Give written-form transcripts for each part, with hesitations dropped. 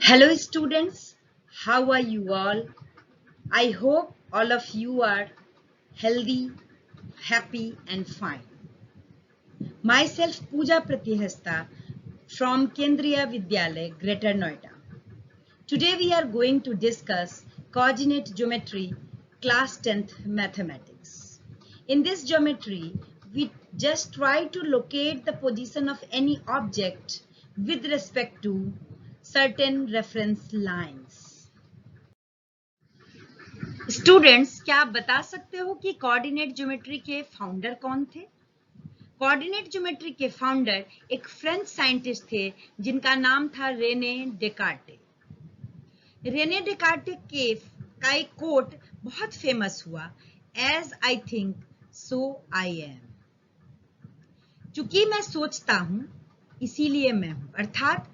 Hello students, how are you all? I hope all of you are healthy, happy and fine. Myself Pooja Pratihasta from Kendriya Vidyalaya, Greater Noida. Today we are going to discuss coordinate geometry, class 10th mathematics. In this geometry, we just try to locate the position of any object with respect to certain reference lines. Students, क्या आप बता सकते हो कि coordinate geometry के founder कौन थे? Coordinate geometry के फाउंडर एक फ्रेंच साइंटिस्ट थे जिनका नाम था रेने डेकार्टे। रेने डेकार्टे का एक कोट बहुत फेमस हुआ, as I think so I am. चूंकि मैं सोचता हूं इसीलिए मैं हूं, अर्थात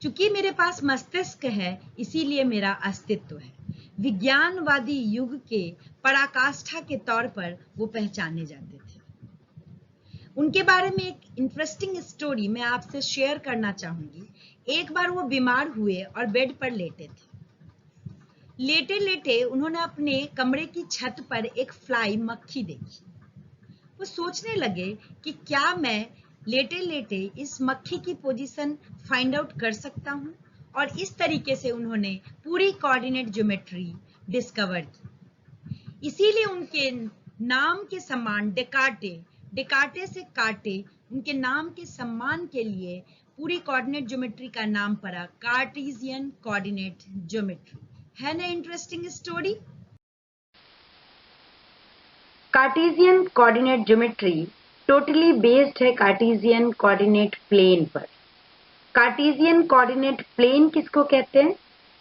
चूंकि मेरे पास मस्तिष्क है इसीलिए मेरा अस्तित्व है। विज्ञानवादी युग के पराकाष्ठा के तौर पर वो पहचाने जाते थे। उनके बारे में एक इंटरेस्टिंग स्टोरी मैं आपसे शेयर करना चाहूंगी। एक बार वो बीमार हुए और बेड पर लेटे थे। लेटे लेटे उन्होंने अपने कमरे की छत पर एक फ्लाई मक्खी देखी। वो सोचने लगे कि क्या मैं लेटे लेटे इस मक्खी की पोजीशन फाइंड आउट कर सकता हूं, और इस तरीके से उन्होंने पूरी कोऑर्डिनेट ज्योमेट्री डिस्कवर की। इसीलिए उनके नाम के सम्मान डेकार्टे से काटे, उनके नाम के सम्मान के लिए पूरी कोऑर्डिनेट ज्योमेट्री का नाम पड़ा कार्टेशियन कोऑर्डिनेट ज्योमेट्री। है ना interesting story? Cartesian coordinate geometry totally based है कार्टेशियन कोऑर्डिनेट प्लेन पर। कार्टेशियन कोऑर्डिनेट प्लेन किसको कहते हैं?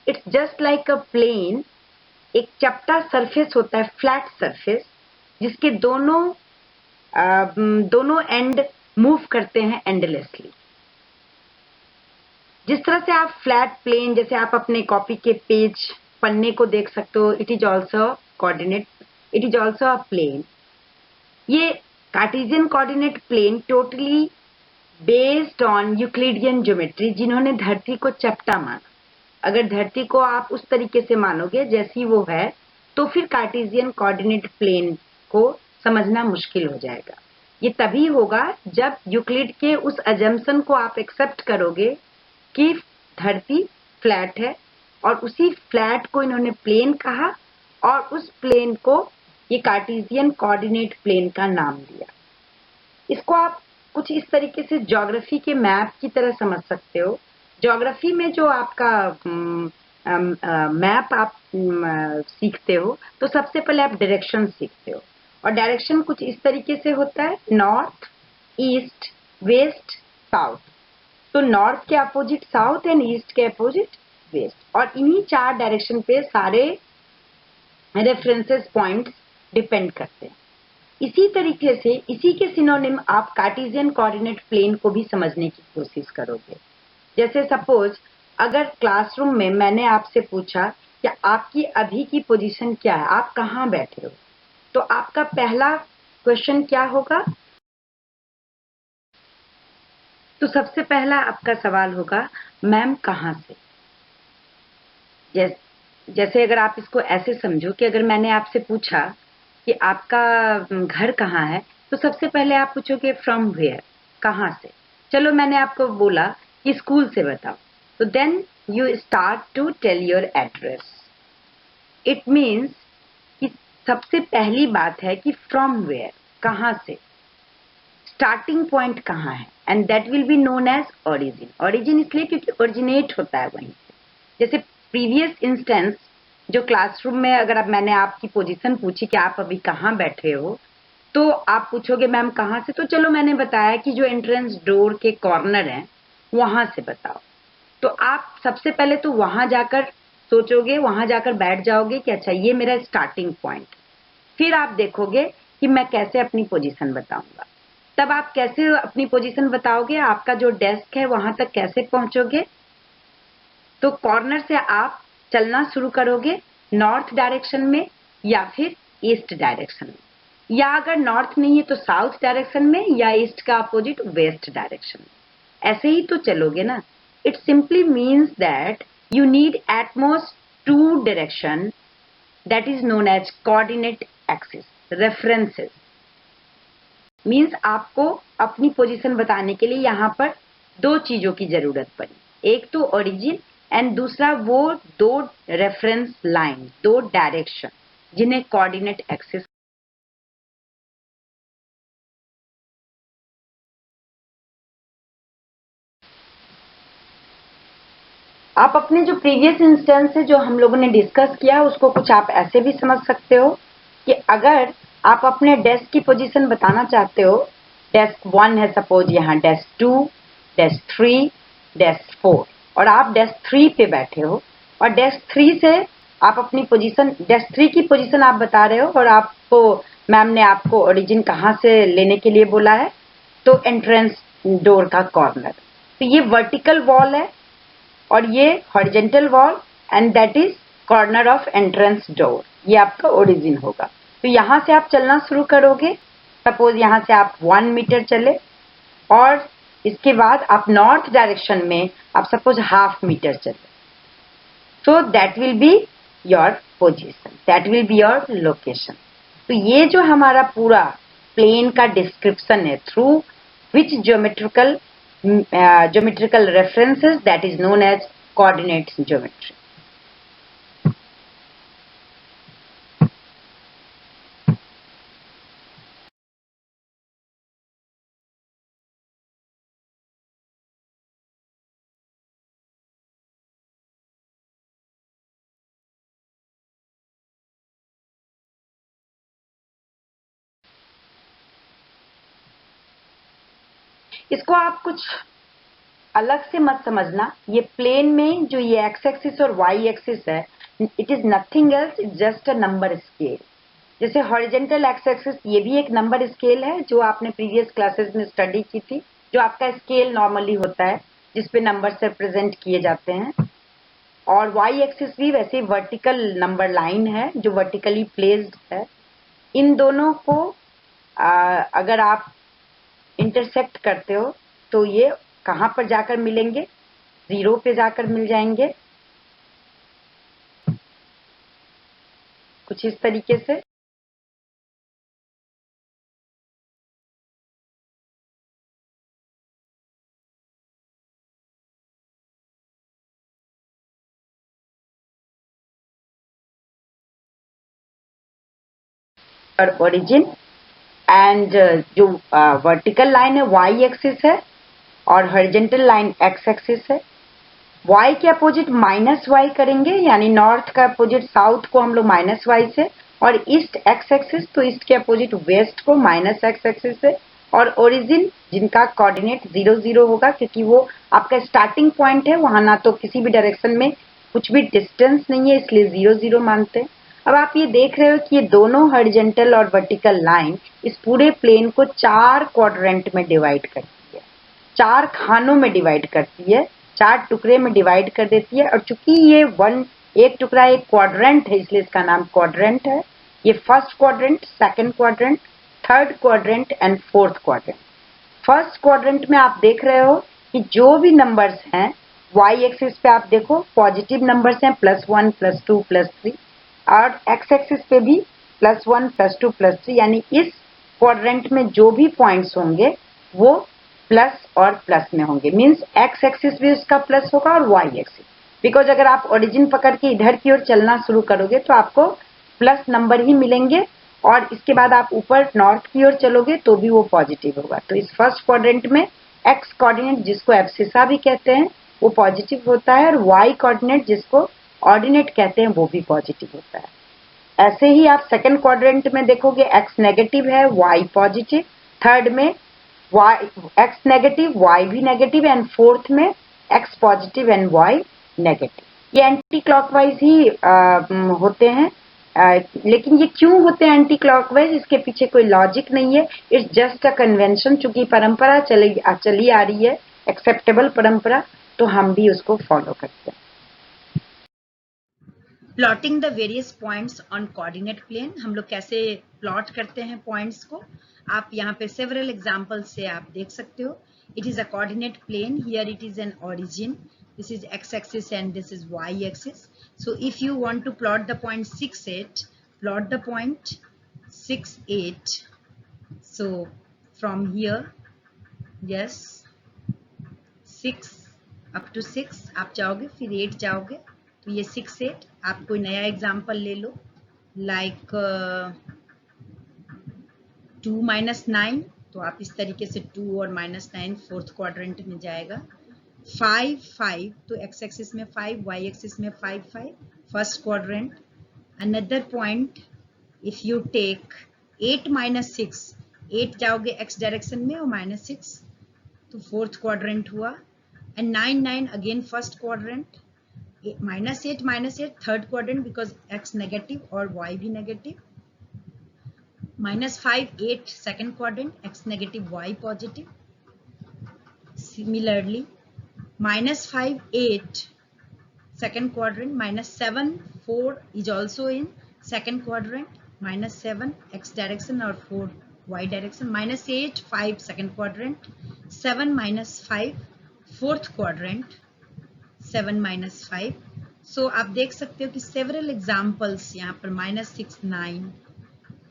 It's just like a plane. एक चपटा सरफेस होता है, फ्लैट सरफेस, जिसके दोनों एंड मूव करते हैं एंडलेसली। जिस तरह से आप फ्लैट प्लेन, जैसे आप अपने कॉपी के पेज पन्ने को देख सकते हो, it is also coordinate, it is also a plane. ये Cartesian coordinate plane totally based on Euclidean geometry, जिन्होंने धरती को चपटा माना। अगर धरती को आप उस तरीके से मानोगे जैसी वो है, तो फिर कार्टेशियन कोऑर्डिनेट प्लेन को समझना मुश्किल हो जाएगा। ये तभी होगा जब यूक्लिड के उस अजम्पशन को आप एक्सेप्ट करोगे कि धरती फ्लैट है, और उसी फ्लैट को इन्होंने प्लेन कहा, और उस प्लेन को ये कार्टेशियन कोऑर्डिनेट प्लेन का नाम दिया। इसको आप कुछ इस तरीके से ज्योग्राफी के मैप की तरह समझ सकते हो। ज्योग्राफी में जो आपका मैप आप सीखते हो, तो सबसे पहले आप डायरेक्शन सीखते हो, और डायरेक्शन कुछ इस तरीके से होता है, नॉर्थ, ईस्ट, वेस्ट, साउथ। तो नॉर्थ के अपोजिट साउथ एंड ईस्ट के अपोजिट वेस्ट, और इन्हीं 4 डायरेक्शन पे सारे रेफरेंसेस पॉइंट्स डिपेंड करते हैं। इसी तरीके से इसी के सिनोनिम आप कार्टेशियन कोऑर्डिनेट प्लेन को भी समझने की कोशिश करोगे। जैसे सपोज अगर क्लासरूम में मैंने आपसे पूछा कि आपकी अभी की पोजीशन क्या है, आप कहाँ बैठे हो, तो आपका पहला क्वेश्चन क्या होगा? तो सबसे पहला आपका सवाल होगा, मैम कहाँ से? जैसे अगर आप इसको ऐसे समझो कि अगर मैंने आपसे पूछा कि आपका घर कहाँ है, तो सबसे पहले आप पूछोगे फ्रॉम वेयर, कहाँ से। चलो मैंने आपको बोला कि स्कूल से बताओ, तो then you start to tell your address. It means कि सबसे पहली बात है कि फ्रॉम वेयर, कहाँ से, स्टार्टिंग पॉइंट कहाँ है, and that will be known as origin. Origin इसलिए क्योंकि ओरिजिनेट होता है वहीं से। जैसे प्रीवियस इंस्टेंस जो क्लासरूम में अगर अब मैंने आपकी पोजीशन पूछी कि आप अभी कहाँ बैठे हो, तो आप पूछोगे मैम कहाँ से, तो चलो मैंने बताया कि जो एंट्रेंस डोर के कॉर्नर है वहां से बताओ। तो आप सबसे पहले तो वहां जाकर सोचोगे, वहां जाकर बैठ जाओगे कि अच्छा ये मेरा स्टार्टिंग पॉइंट। फिर आप देखोगे कि मैं कैसे अपनी पोजीशन बताऊंगा। तब आप कैसे अपनी पोजीशन बताओगे, आपका जो डेस्क है वहां तक कैसे पहुंचोगे? तो कॉर्नर से आप चलना शुरू करोगे नॉर्थ डायरेक्शन में या फिर ईस्ट डायरेक्शन में, या अगर नॉर्थ नहीं है तो साउथ डायरेक्शन में, या ईस्ट का अपोजिट वेस्ट डायरेक्शन में। ऐसे ही तो चलोगे ना। It simply means that you need at most two direction, that is known as coordinate axis. References means आपको अपनी पोजीशन बताने के लिए यहाँ पर दो चीजों की जरूरत पड़ी, एक तो ओरिजिन एंड दूसरा वो दो रेफरेंस लाइन, दो डायरेक्शन जिन्हें कोऑर्डिनेट एक्सिस। आप अपने जो प्रीवियस इंस्टेंस है जो हम लोगों ने डिस्कस किया उसको कुछ आप ऐसे भी समझ सकते हो कि अगर आप अपने डेस्क की पोजीशन बताना चाहते हो, डेस्क 1 है सपोज, यहाँ डेस्क 2, डेस्क 3, डेस्क 4 और आप डेस्क 3 पे बैठे हो और डेस्क 3 से आप अपनी पोजीशन, डेस्क 3 की पोजीशन आप बता रहे हो और आपको मैम ने आपको ओरिजिन कहाँ से लेने के लिए बोला है, तो एंट्रेंस डोर का कॉर्नर। तो ये वर्टिकल वॉल है और ये horizontal wall and that is corner of entrance door, ये आपका ओरिजिन होगा। तो यहाँ से आप चलना शुरू करोगे, सपोज यहाँ से आप 1 मीटर चले और इसके बाद आप नॉर्थ डायरेक्शन में आप सपोज हाफ मीटर चले, सो that will be your position, that will be your location. तो ये जो हमारा पूरा प्लेन का डिस्क्रिप्शन है through which geometrical references, that is known as coordinate geometry. इसको आप कुछ अलग से मत समझना, ये प्लेन में जो ये एक्स एक्सिस और वाई एक्सिस है, it is nothing else, it just a number scale. जैसे हॉरिजेंटल एक्स एक्सिस ये भी एक नंबर स्केल है जो आपने प्रीवियस क्लासेस में स्टडी की थी, जो आपका स्केल नॉर्मली होता है जिसपे नंबर से रिप्रेजेंट किए जाते हैं। और वाई एक्सिस भी वैसे वर्टिकल नंबर लाइन है जो वर्टिकली प्लेस्ड है। इन दोनों को अगर आप इंटरसेक्ट करते हो तो ये कहां पर जाकर मिलेंगे, 0 पे जाकर मिल जाएंगे, कुछ इस तरीके से। और ओरिजिन एंड जो वर्टिकल लाइन है वाई एक्सिस है और हॉरिजेंटल लाइन एक्स एक्सिस है। y के अपोजिट माइनस वाई करेंगे, यानी नॉर्थ का अपोजिट साउथ को हम लोग माइनस वाई से, और ईस्ट एक्स एक्सिस तो ईस्ट के अपोजिट वेस्ट को माइनस एक्स एक्सिस से। और ओरिजिन जिनका कोऑर्डिनेट 0 0 होगा क्योंकि वो आपका स्टार्टिंग पॉइंट है, वहां ना तो किसी भी डायरेक्शन में कुछ भी डिस्टेंस नहीं है, इसलिए 0 0 मानते हैं। अब आप ये देख रहे हो कि ये दोनों हॉरिजेंटल और वर्टिकल लाइन इस पूरे प्लेन को 4 क्वाड्रेंट में डिवाइड करती है, 4 खानों में डिवाइड करती है, 4 टुकड़े में डिवाइड कर देती है। और चूंकि ये एक टुकड़ा एक क्वाड्रेंट है इसलिए इसका नाम क्वाड्रेंट है। ये first quadrant, second quadrant, third quadrant and fourth quadrant. First quadrant में आप देख रहे हो कि जो भी नंबर्स हैं वाई एक्सिस पे आप देखो पॉजिटिव नंबर्स हैं, +1 +2 +3, और एक्स एक्सिस पे भी +1 +2 +3, यानी इस क्वाड्रेंट में जो भी पॉइंट्स होंगे वो प्लस और प्लस में होंगे। मीन्स एक्स एक्सिस भी उसका प्लस होगा और वाई एक्सिस, बिकॉज अगर आप ओरिजिन पकड़ के इधर की ओर चलना शुरू करोगे तो आपको प्लस नंबर ही मिलेंगे, और इसके बाद आप ऊपर नॉर्थ की ओर चलोगे तो भी वो पॉजिटिव होगा। तो इस फर्स्ट क्वाड्रेंट में एक्स कोऑर्डिनेट जिसको एब्सिसा भी कहते हैं वो पॉजिटिव होता है, और वाई कोऑर्डिनेट जिसको ऑर्डिनेट कहते हैं वो भी पॉजिटिव होता है। ऐसे ही आप सेकंड क्वाड्रेंट में देखोगे एक्स नेगेटिव है, वाई पॉजिटिव, थर्ड में y x नेगेटिव, y भी नेगेटिव, एंड फोर्थ में x positive and y negative. ये एंटी क्लॉकवाइज ही होते हैं, लेकिन ये क्यों होते हैं एंटी क्लॉकवाइज, इसके पीछे कोई लॉजिक नहीं है, इट्स जस्ट अ कन्वेंशन। चूंकि परंपरा चली आ रही है, एक्सेप्टेबल परंपरा, तो हम भी उसको फॉलो करते हैं। Plotting the various points on coordinate plane, हम लोग कैसे प्लॉट करते हैं पॉइंट्स को, आप यहाँ पे सेवरल एग्जांपल्स से आप देख सकते हो। It is a coordinate plane. Here it is an origin. This is x-axis and this is y-axis. So if you want to plot the point 6, 8, plot the point 6, 8. So from here, yes, 6 up to 6 आप जाओगे, फिर 8 जाओगे, तो ये 6, 8. आप कोई नया example ले लो, लाइक 2 माइनस 9, तो आप इस तरीके से 2 और माइनस 9 फोर्थ क्वाड्रेंट में जाएगा. 5, 5, तो एक्स एक्सिस में 5, वाई एक्सिस में 5, 5, first quadrant. Another point, if you take 8 minus 6, 8 जाओगे एक्स डायरेक्शन में और माइनस 6, तो फोर्थ क्वाड्रेंट हुआ. And 9, 9 again first quadrant. Minus 8, third quadrant because x negative or y भी negative. Minus 5, 8 second quadrant, x negative, y positive. Similarly, minus 5, 8 second quadrant. Minus 7, 4 is also in second quadrant. Minus 7 x direction or 4 y direction. Minus 8, 5 second quadrant. 7 minus 5 fourth quadrant. 7 minus 5. सो आप देख सकते हो कि several examples यहाँ पर -6, 9,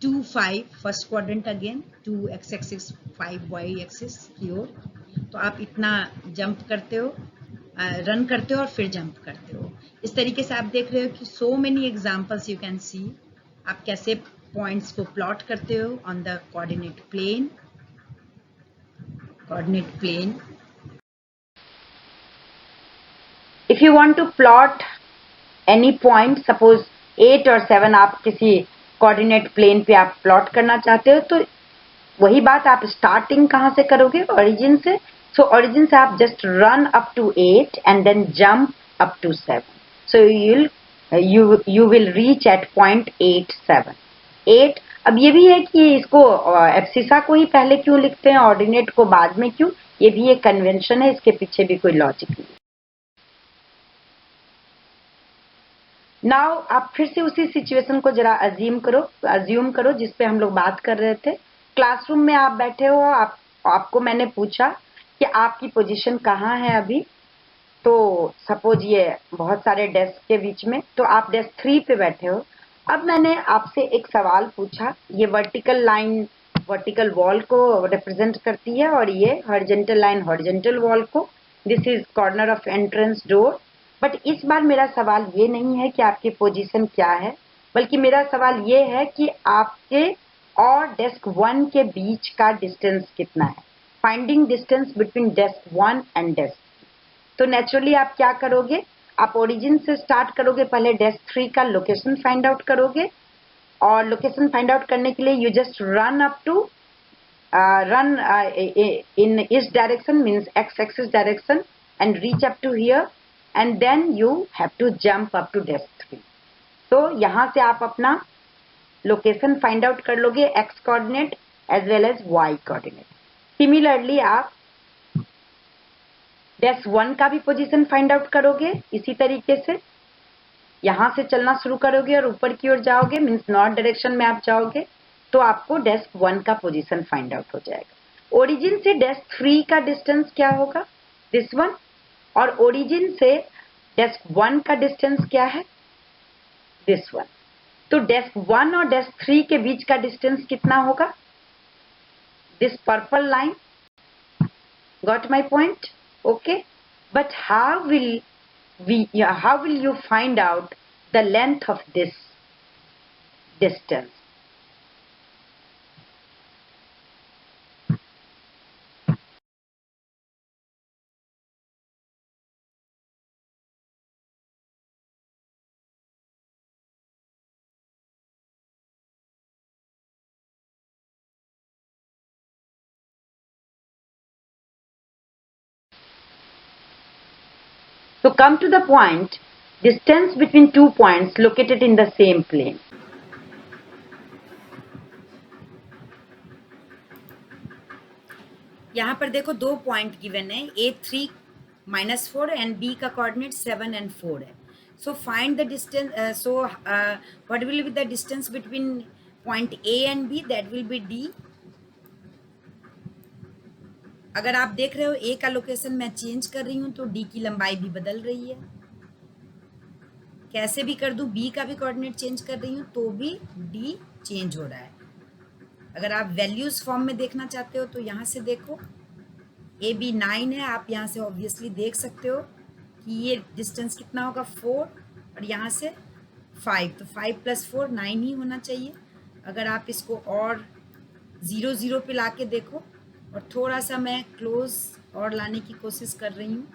2, 5 first quadrant again, 2 x axis, 5 y axis की ओर. तो आप इतना जंप करते हो, रन करते हो और फिर जंप करते हो. इस तरीके से आप देख रहे हो कि so many examples you can see. आप कैसे पॉइंट्स को प्लॉट करते हो on the coordinate plane. Coordinate plane. If you want to plot any point, suppose 8 और 7 आप किसी कोऑर्डिनेट प्लेन पे आप प्लॉट करना चाहते हो, तो वही बात, आप स्टार्टिंग कहाँ से करोगे? ओरिजिन से. सो ओरिजिन से आप just run up to 8 and then jump up to 7. So you will reach at point 8, 7. 8. अब ये भी है कि इसको एब्सिसा को ही पहले क्यों लिखते हैं, ऑर्डिनेट को बाद में क्यों? ये भी एक कन्वेंशन है, इसके पीछे भी कोई लॉजिक नहीं. नाउ आप फिर से उसी सिचुएशन को जरा अज्यूम करो जिस पे हम लोग बात कर रहे थे. क्लासरूम में आप बैठे हो, आपको मैंने पूछा कि आपकी पोजीशन कहाँ है अभी. तो सपोज ये बहुत सारे डेस्क के बीच में, तो आप डेस्क 3 पे बैठे हो. अब मैंने आपसे एक सवाल पूछा, ये वर्टिकल लाइन वर्टिकल वॉल को रिप्रेजेंट करती है और ये हॉरिजॉन्टल लाइन हॉरिजॉन्टल वॉल को. This is corner of entrance door. But इस बार मेरा सवाल ये नहीं है कि आपकी पोजीशन क्या है, बल्कि मेरा सवाल ये है कि आपके और डेस्क 1 के बीच का डिस्टेंस कितना है. Finding distance between desk 1 and desk. तो नेचुरली आप क्या करोगे? आप ओरिजिन से स्टार्ट करोगे, पहले डेस्क 3 का लोकेशन फाइंड आउट करोगे, और लोकेशन फाइंड आउट करने के लिए you just run up to run in each direction, means x axis direction, and reach up to here, and then you have to jump up to desk 3. तो यहाँ से आप अपना लोकेशन फाइंड आउट कर लोगे, x coordinate as well as y coordinate. Similarly आप desk 1 का भी पोजीशन फाइंड आउट करोगे इसी तरीके से. यहाँ से चलना शुरू करोगे और ऊपर की ओर जाओगे, मीन्स नॉर्थ डायरेक्शन में आप जाओगे, तो आपको डेस्क 1 का पोजीशन फाइंड आउट हो जाएगा. ओरिजिन से डेस्क 3 का डिस्टेंस क्या होगा? This one. और ओरिजिन से डेस्क 1 का डिस्टेंस क्या है? This one. तो डेस्क 1 और डेस्क 3 के बीच का डिस्टेंस कितना होगा? This purple line. Got my point? Okay. But how will you find out the length of this distance? So come to the point, distance between 2 points located in the same plane. यहाँ पर देखो 2 point given है, A3 -4 and B का coordinate 7 and 4 है. So find the distance. What will be the distance between point A and B? That will be D. अगर आप देख रहे हो ए का लोकेशन मैं चेंज कर रही हूँ तो डी की लंबाई भी बदल रही है। कैसे भी कर दूं, बी का भी कोऑर्डिनेट चेंज कर रही हूँ तो भी डी चेंज हो रहा है। अगर आप वैल्यूज फॉर्म में देखना चाहते हो तो यहाँ से देखो, ए बी 9 है, आप यहाँ से ऑब्वियसली देख सकते हो कि ये डिस्टेंस कितना होगा 4 और यहाँ से 5, तो 5 + 4 9 ही होना चाहिए। अगर आप इसको और 0 0 पे ला के देखो, और थोड़ा सा मैं क्लोज और लाने की कोशिश कर रही हूँ,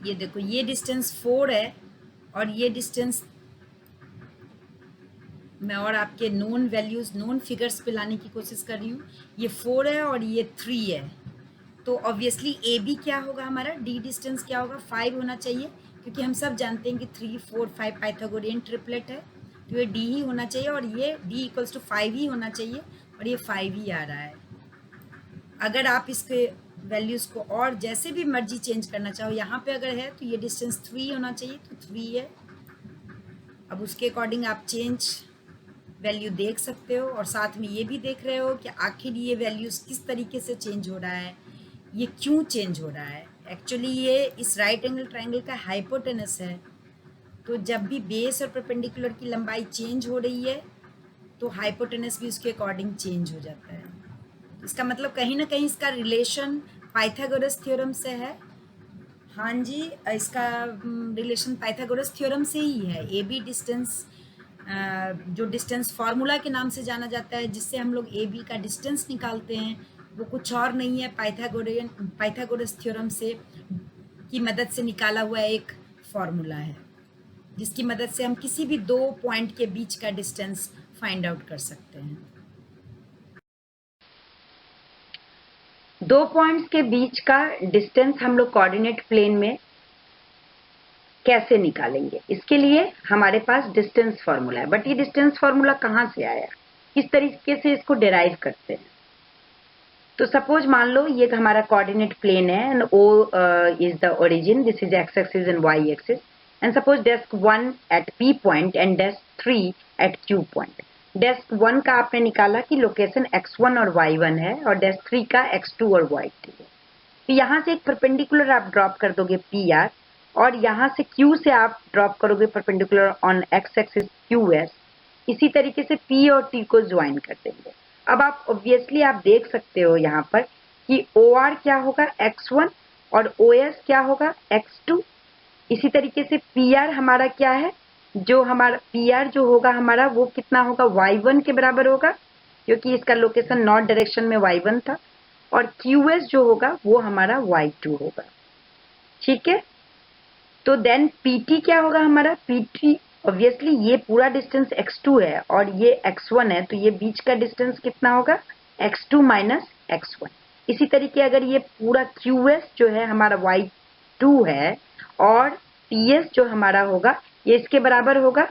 ये देखो ये डिस्टेंस 4 है और ये डिस्टेंस मैं और आपके नोन वैल्यूज नोन फिगर्स पे लाने की कोशिश कर रही हूँ। ये 4 है और ये 3 है, तो ऑब्वियसली ए बी क्या होगा हमारा, डी डिस्टेंस क्या होगा 5 होना चाहिए, क्योंकि हम सब जानते हैं कि 3 4 5 पाइथागोरियन ट्रिपलेट है, तो ये डी ही होना चाहिए और ये डी = 5 ही होना चाहिए और ये 5 ही आ रहा है। अगर आप इसके वैल्यूज़ को और जैसे भी मर्जी चेंज करना चाहो, यहाँ पे अगर है तो ये डिस्टेंस 3 होना चाहिए, तो 3 है। अब उसके अकॉर्डिंग आप चेंज वैल्यू देख सकते हो और साथ में ये भी देख रहे हो कि आखिर ये वैल्यूज़ किस तरीके से चेंज हो रहा है, ये क्यों चेंज हो रहा है। एक्चुअली ये इस राइट एंगल ट्रायंगल का हाइपोटेनस है, तो जब भी बेस और परपेंडिकुलर की लंबाई चेंज हो रही है तो हाइपोटेनस भी उसके अकॉर्डिंग चेंज हो जाता है। इसका मतलब कहीं ना कहीं इसका रिलेशन पाइथागोरस थ्योरम से है। हाँ जी, इसका रिलेशन पाइथागोरस थ्योरम से ही है। ए बी डिस्टेंस, जो डिस्टेंस फार्मूला के नाम से जाना जाता है, जिससे हम लोग ए बी का डिस्टेंस निकालते हैं, वो कुछ और नहीं है, पाइथागोरस थ्योरम से की मदद से निकाला हुआ एक फार्मूला है, जिसकी मदद से हम किसी भी 2 पॉइंट के बीच का डिस्टेंस फाइंड आउट कर सकते हैं। 2 पॉइंट्स के बीच का डिस्टेंस हम लोग कोऑर्डिनेट प्लेन में कैसे निकालेंगे, इसके लिए हमारे पास डिस्टेंस फॉर्मूला है। बट ये डिस्टेंस फॉर्मूला कहाँ से आया, किस तरीके से इसको डिराइव करते हैं। तो सपोज मान लो ये हमारा कोऑर्डिनेट प्लेन है and O is the origin, this is x axis and y axis, and suppose desk 1 at P point and desk 3 at Q point. desk 1 का आपने निकाला कि लोकेशन x1 और y1 है और desk 3 का x2 और y2 है। तो यहाँ से एक परपेंडिकुलर आप ड्रॉप कर दोगे PR और यहाँ से Q से आप ड्रॉप करोगे perpendicular on x axis QS। इसी तरीके से P और T को ज्वाइन कर देंगे। अब आप ऑब्वियसली आप देख सकते हो यहाँ पर कि OR क्या होगा x1 और OS क्या होगा x2। इसी तरीके से PR हमारा क्या है, जो हमारा PR जो होगा हमारा वो कितना होगा y1 के बराबर होगा, क्योंकि इसका लोकेशन नॉर्थ डायरेक्शन में y1 था, और QS जो होगा वो हमारा y2 होगा। ठीक है, तो देन PT क्या होगा हमारा, PT ऑब्वियसली ये पूरा डिस्टेंस x2 है और ये x1 है, तो ये बीच का डिस्टेंस कितना होगा x2 - x1। इसी तरीके अगर ये पूरा QS जो है हमारा y2 है और TS जो हमारा होगा ये इसके बराबर होगा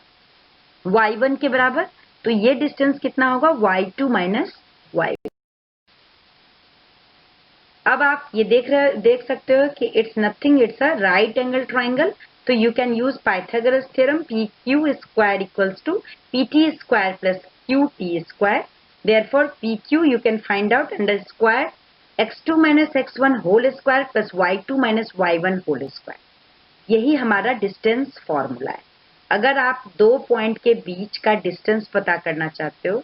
y1 के बराबर, तो ये डिस्टेंस कितना होगा y2 - y1। अब आप ये देख सकते हो कि it's nothing, it's a right angle triangle. तो you can use Pythagoras theorem, PQ square equals to PT square plus QT square. Therefore, PQ you can find out under square x2 minus x1 whole square plus y2 minus y1 whole square. यही हमारा distance formula है। अगर आप 2 point के बीच का distance पता करना चाहते हो,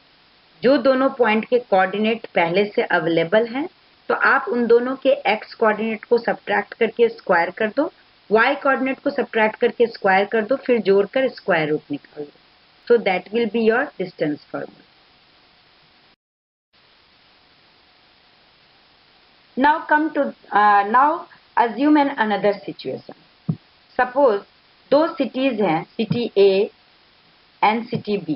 जो दोनों पॉइंट के कोऑर्डिनेट पहले से अवेलेबल हैं, तो आप उन दोनों के x कोऑर्डिनेट को सब्ट्रैक्ट करके स्क्वायर कर दो, y कोऑर्डिनेट को सब्ट्रैक्ट करके स्क्वायर कर दो, फिर जोड़कर स्क्वायर रूट निकाल दो। So that will be your distance formula. Now come to now assume an another situation. Suppose 2 cities हैं, city A and city B.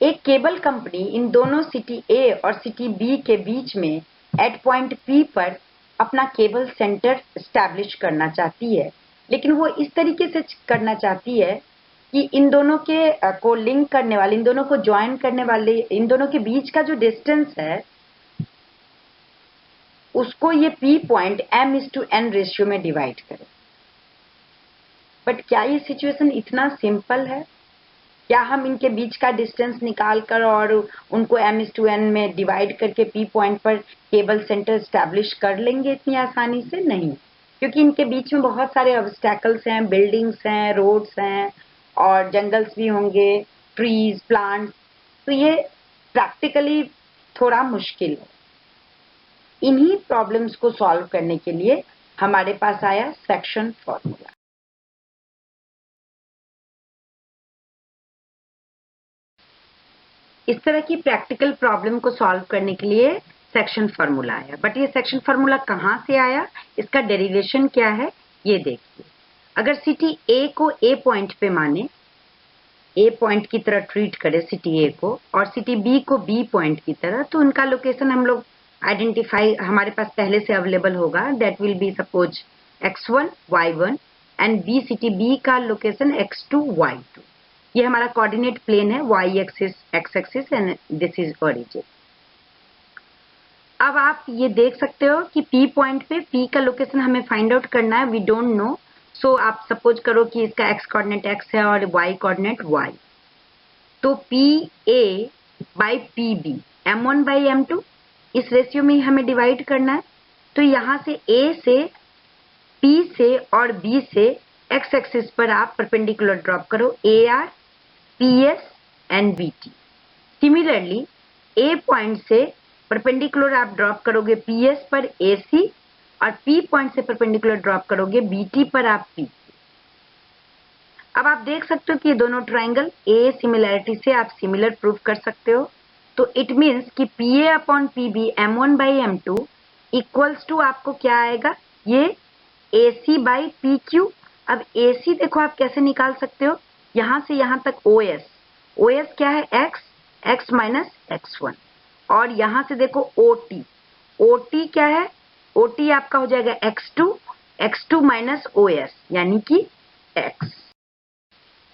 एक केबल कंपनी इन दोनों सिटी ए और सिटी बी के बीच में एट पॉइंट पी पर अपना केबल सेंटर स्टैब्लिश करना चाहती है, लेकिन वो इस तरीके से करना चाहती है कि इन दोनों के को लिंक करने वाले, इन दोनों को ज्वाइन करने वाले, इन दोनों के बीच का जो डिस्टेंस है उसको ये पी पॉइंट m/n रेशियो में डिवाइड करे। बट क्या ये सिचुएशन इतना सिंपल है? क्या हम इनके बीच का डिस्टेंस निकाल कर और उनको m/n में डिवाइड करके P पॉइंट पर केबल सेंटर स्टैब्लिश कर लेंगे इतनी आसानी से? नहीं, क्योंकि इनके बीच में बहुत सारे ऑब्स्टैकल्स हैं, बिल्डिंग्स हैं, रोड्स हैं और जंगल्स भी होंगे, ट्रीज, प्लांट्स, तो ये प्रैक्टिकली थोड़ा मुश्किल है। इन्हीं प्रॉब्लम्स को सॉल्व करने के लिए हमारे पास आया सेक्शन फॉर्मूला। इस तरह की प्रैक्टिकल प्रॉब्लम को सॉल्व करने के लिए सेक्शन फॉर्मूला आया। बट ये सेक्शन फॉर्मूला कहाँ से आया, इसका डेरिवेशन क्या है, ये देखिए। अगर सिटी ए को ए पॉइंट पे माने, ए पॉइंट की तरह ट्रीट करे सिटी ए को, और सिटी बी को बी पॉइंट की तरह, तो उनका लोकेशन हम लोग आइडेंटिफाई हमारे पास पहले से अवेलेबल होगा। That will be suppose x1 y1 and B city B का लोकेशन x2 y2। ये हमारा कोऑर्डिनेट प्लेन है, y axis x axis and this is origin. अब आप ये देख सकते हो कि P पॉइंट पे P का लोकेशन हमें फाइंड आउट करना है, वी डोंट नो। सो आप सपोज करो कि इसका x कोऑर्डिनेट x है और y कोऑर्डिनेट y, तो PA by PB m1 by m2 इस रेशियो में हमें डिवाइड करना है। तो यहां से A से, P से और B से x एक्सिस पर आप परपेंडिकुलर ड्रॉप करो AR, PS and BT। Similarly A point से परपेंडिकुलर आप ड्रॉप करोगे PS पर AC और P पॉइंट से परपेंडिकुलर ड्रॉप करोगे BT पर आप PC। अब आप देख सकते हो कि ये दोनों ट्राइंगल A सिमिलैरिटी से आप सिमिलर प्रूफ कर सकते हो। तो इट मीन्स कि PA upon PB M1 by M2 equals to आपको क्या आएगा, ये AC बाई PQ। अब AC देखो आप कैसे निकाल सकते हो, यहां से यहां तक OS क्या है x माइनस x1, और यहां से देखो OT क्या है, OT आपका हो जाएगा x2 माइनस OS यानी कि x।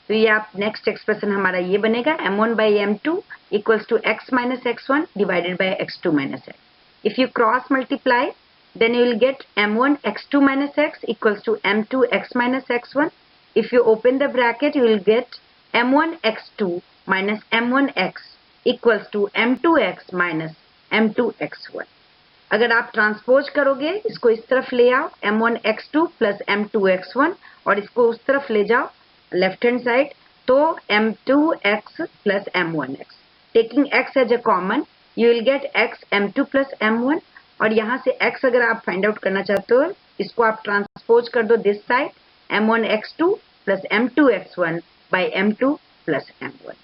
तो ये आप नेक्स्ट एक्सप्रेशन हमारा ये बनेगा m1 by m2 equals to x minus x1 divided by x2 minus x। If you cross multiply then you will get m1 x2 minus x equals to m2 x minus x1. If you open the bracket, you will get m1 x2 minus m1 x equals to m2 x minus m2 x1. अगर आप transpose करोगे, इसको इस तरफ ले आओ m1 x2 plus m2 x1 और इसको उस तरफ ले जाओ लेफ्ट हैंड साइड, तो m2 x plus m1 x, taking x as a common, you will get x m2 plus m1। और यहां से x अगर आप फाइंड आउट करना चाहते हो, इसको आप ट्रांसपोज कर दो this side, m1 x2 plus m2 x1 by m2 plus m1।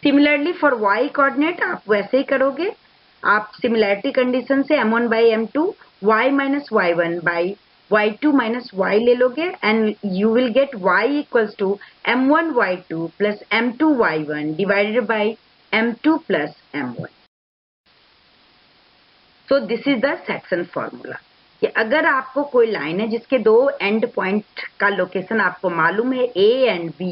Similarly for y coordinate आप वैसे ही करोगे, आप सिमिलैरिटी कंडीशन से m1 by m2 y minus y1 by y2 minus y ले लोगे and you will get y equals to m1 y2 plus m2 y1 divided by m2 plus m1। So this is the section formula कि अगर आपको कोई line है जिसके दो and point का लोकेशन आपको मालूम है A and B,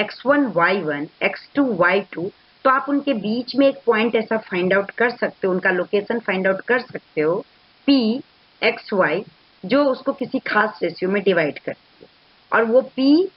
x1 y1 x2 y2, तो आप उनके बीच में एक पॉइंट ऐसा फाइंड आउट कर सकते हो, उनका लोकेशन फाइंड आउट कर सकते हो P xy, जो उसको किसी खास रेशियो में डिवाइड करती है। और वो P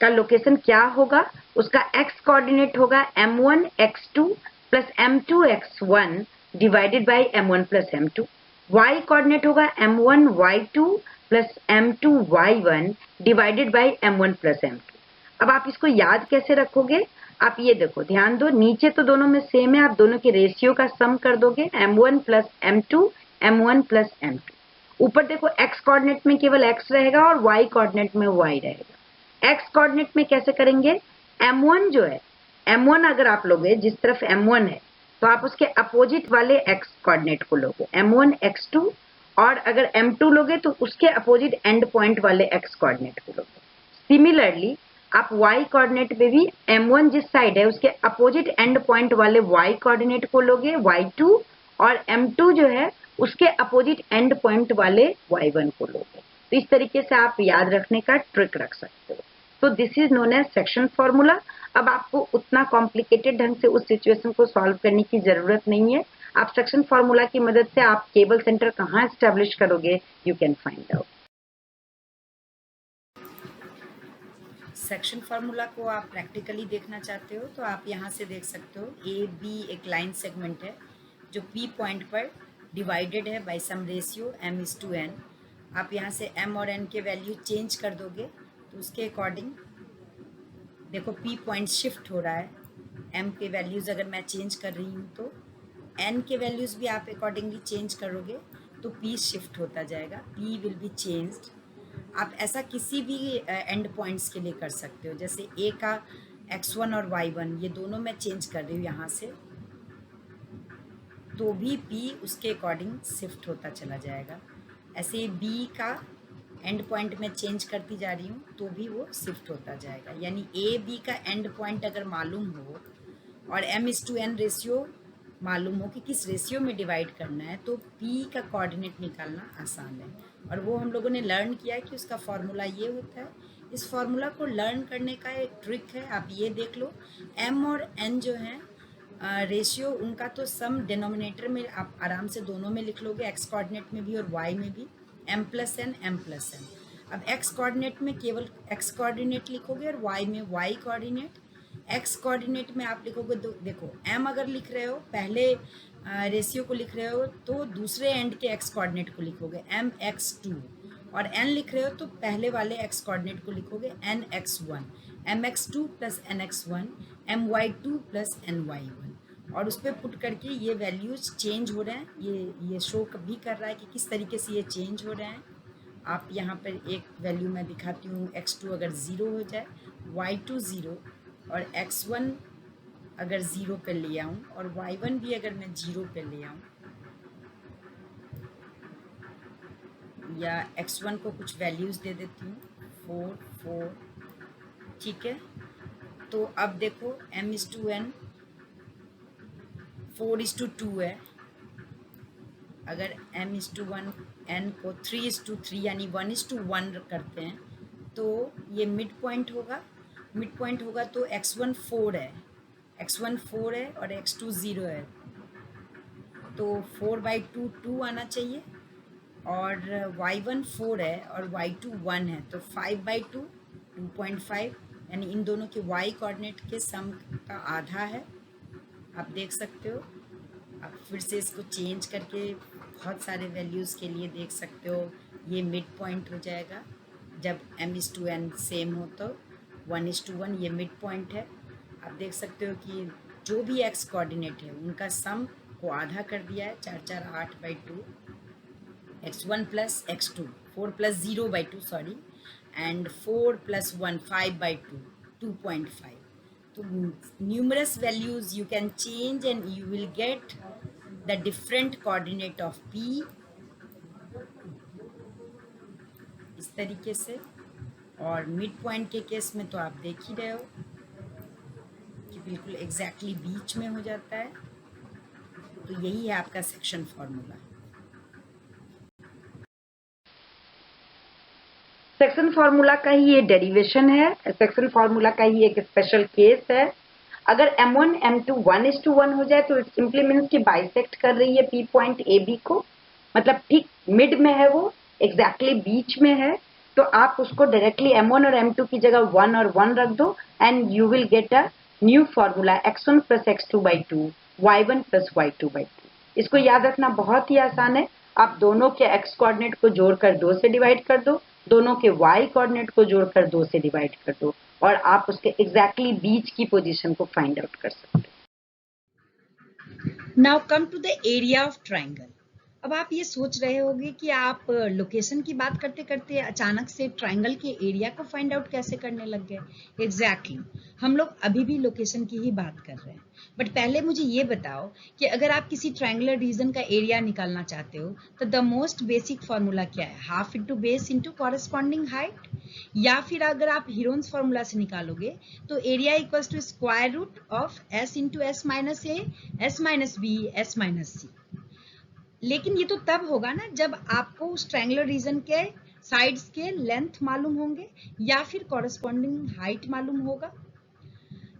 का लोकेशन क्या होगा, उसका x कोऑर्डिनेट होगा m1 x2 plus m2 x1 divided by m1 plus m2, y coordinate होगा m1 y2 plus m2 y1 divided by m1 plus m2। अब आप इसको याद कैसे रखोगे, आप ये देखो, ध्यान दो, नीचे तो दोनों में सेम है, आप दोनों के रेशियो का सम कर दोगे m1 plus m2 m1 plus m2। ऊपर देखो x कोऑर्डिनेट में केवल x रहेगा और y कोऑर्डिनेट में y रहेगा। x कोऑर्डिनेट में कैसे करेंगे, m1 जो है, m1 अगर आप लोगे जिस तरफ m1 है तो आप उसके अपोजिट वाले x कोऑर्डिनेट को लोगे m1 x2, और अगर m2 लोगे तो उसके अपोजिट एंड पॉइंट वाले x कोऑर्डिनेट को लोगे। सिमिलरली आप y कोऑर्डिनेट पे भी m1 जिस साइड है उसके अपोजिट एंड पॉइंट वाले y कोऑर्डिनेट को लोगे y2, और m2 जो है उसके अपोजिट एंड पॉइंट वाले y1 को लोगे। तो इस तरीके से आप याद रखने का ट्रिक रख सकते हो। तो this is known as section formula. अब आपको उतना कॉम्प्लिकेटेड ढंग से उस सिचुएशन को सॉल्व करने की जरूरत नहीं है। आप सेक्शन फॉर्मूला की मदद से आप केबल सेंटर कहाँ एस्टेब्लिश करोगे, you can find out. Section formula को आप प्रैक्टिकली देखना चाहते हो तो आप यहाँ से देख सकते हो, ए बी एक लाइन सेगमेंट है जो पी पॉइंट पर डिवाइडेड है बाय सम रेशियो m/n। आप यहाँ से m और n के वैल्यू चेंज कर दोगे तो उसके अकॉर्डिंग देखो पी पॉइंट शिफ्ट हो रहा है। m के वैल्यूज़ अगर मैं चेंज कर रही हूँ तो n के वैल्यूज़ भी आप अकॉर्डिंगली चेंज करोगे तो p शिफ्ट होता जाएगा, p विल बी चेंज्ड। आप ऐसा किसी भी एंड पॉइंट्स के लिए कर सकते हो, जैसे a का x1 और y1 ये दोनों मैं चेंज कर रही हूँ यहाँ से, तो भी p उसके अकॉर्डिंग शिफ्ट होता चला जाएगा। ऐसे b का एंड पॉइंट में चेंज करती जा रही हूँ तो भी वो शिफ्ट होता जाएगा। यानी a b का एंड पॉइंट अगर मालूम हो और m/n रेशियो मालूम हो कि किस रेशियो में डिवाइड करना है तो p का कोऑर्डिनेट निकालना आसान है। और वो हम लोगों ने लर्न किया है कि उसका फॉर्मूला ये होता है। इस फॉर्मूला को लर्न करने का एक ट्रिक है, आप ये देख लो, m और n जो हैं रेशियो उनका तो सम डिनोमिनेटर में आप आराम से दोनों में लिख लोगे, x कोऑर्डिनेट में भी और y में भी, m+n m+n। अब x कोऑर्डिनेट में केवल x कोऑर्डिनेट लिखोगे और y में y कोऑर्डिनेट। x कोऑर्डिनेट में आप लिखोगे तो देखो m अगर लिख रहे हो पहले रेशियो को लिख रहे हो तो दूसरे एंड के x कोऑर्डिनेट को लिखोगे mx2, और n लिख रहे हो तो पहले वाले x कोऑर्डिनेट को लिखोगे nx1, mx2 plus nx1, my2 plus ny1। और उस पर पुट करके ये वैल्यूज चेंज हो रहे हैं, ये शो भी कर रहा है कि किस तरीके से ये चेंज हो रहे हैं। आप यहाँ पर एक वैल्यू मैं दिखाती हूँ, x2 अगर 0 हो जाए, y2 0 और x1 अगर 0 पे ले आऊँ और y1 भी अगर मैं 0 पे ले आऊँ, या x1 को कुछ वैल्यूज़ दे देती हूँ 4 4, ठीक है। तो अब देखो m/n 4:2 है। अगर m/1 n को 3:3 यानी 1:1 करते हैं तो ये मिड पॉइंट होगा। मिड पॉइंट होगा तो x1 4 है, x1 4 है और x2 0 है, तो 4/2 2 आना चाहिए। और y1 4 है और y2 1 है तो 5/2 2.5, यानी इन दोनों के y कोऑर्डिनेट के सम का आधा है। आप देख सकते हो। आप फिर से इसको चेंज करके बहुत सारे वैल्यूज़ के लिए देख सकते हो। ये मिड पॉइंट हो जाएगा जब m/n सेम हो तो 1:1 ये मिड पॉइंट है। आप देख सकते हो कि जो भी x कोऑर्डिनेट है उनका सम को आधा कर दिया है, 4 4 8/2, x1 plus x2 4 plus 0/2 sorry, and 4 plus 1 5/2 2.5। तो numerous values you can change and you will get the different coordinate of p इस तरीके से। और मिड पॉइंट के केस में तो आप देख ही रहे हो कि बिल्कुल एग्जैक्टली बीच में हो जाता है। तो यही है आपका सेक्शन फॉर्मूला। सेक्शन फार्मूला का ही ये डेरिवेशन है, सेक्शन फार्मूला का ही एक स्पेशल केस है। अगर m1 m2 1:1 हो जाए तो इट सिंपली मीन्स कि बाइसेक्ट कर रही है p पॉइंट ए बी को, मतलब ठीक मिड में है, वो एग्जैक्टली बीच में है। तो आप उसको डायरेक्टली m1 और m2 की जगह 1 और 1 रख दो and you will get a new formula x1 plus x2/2 y1 plus y2/2। इसको याद रखना बहुत ही आसान है। आप दोनों के x कोऑर्डिनेट को जोड़कर 2 से डिवाइड कर दो, दोनों के y कोऑर्डिनेट को जोड़कर 2 से डिवाइड कर दो और आप उसके एग्जैक्टली बीच की पोजीशन को फाइंड आउट कर सकते हो। Now come to the area of triangle. अब आप ये सोच रहे होंगे कि आप लोकेशन की बात करते करते अचानक से ट्राइंगल के एरिया को फाइंड आउट कैसे करने लग गए। एग्जैक्टली हम लोग अभी भी लोकेशन की ही बात कर रहे हैं, बट पहले मुझे ये बताओ कि अगर आप किसी ट्राइंगुलर रीजन का एरिया निकालना चाहते हो तो द मोस्ट बेसिक फॉर्मूला क्या है, half into base into corresponding height, या फिर अगर आप हीरोन्स फॉर्मूला से निकालोगे तो area equals to square root of s into s minus a, s minus b, s minus c. लेकिन ये तो तब होगा ना जब आपको उस ट्रायंगुलर रीजन के साइड्स के लेंथ मालूम होंगे या फिर कॉरेस्पॉन्डिंग हाइट मालूम होगा।